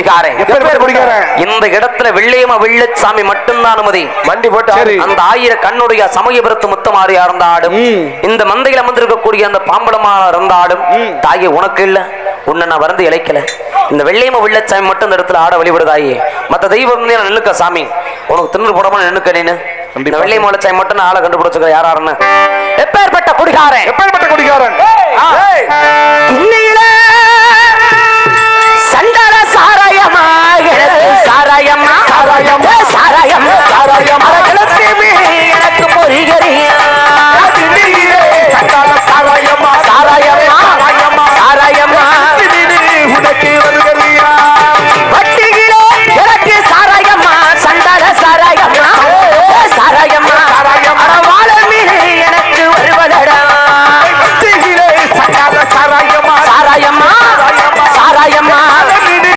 குடிகாரன். இந்த இடத்துல வெள்ளையம்மா வெள்ளச்சாமி மட்டும்தான் அனுமதி. மண்டி போட்டு அந்த 1000 கண்ணுடைய சமயபுரத்து முத்தமாரியா இருந்தாடும், இந்த மந்தையில் அமர்ந்திருக்கக்கூடிய அந்த பாம்பளமா இருந்தாடும், தாயே உனக்கு இல்ல, உன்னை நான் வந்து இழைக்கல. இந்த வெள்ளையம்மா வெள்ளச்சாமி மட்டும் இந்த இடத்துல ஆட வழிபடுதாயே. மத்த தெய்வம் நின்னுக்க சாமி, உனக்கு தின்னு போடாம நின்னுக்க. நீனு இந்த வெள்ளையம்மா வெள்ளச்சாமி மட்டும் நான் ஆளை கண்டுபிடிச்சுக்க யாராருன்னு. எப்பேற்பட்ட குடிகாரன், எப்பேற்பட்ட குடிகாரன். இன்னையில சண்டால சாராயமா, சாராயமா சாராயம் சாராயம் சாராயம்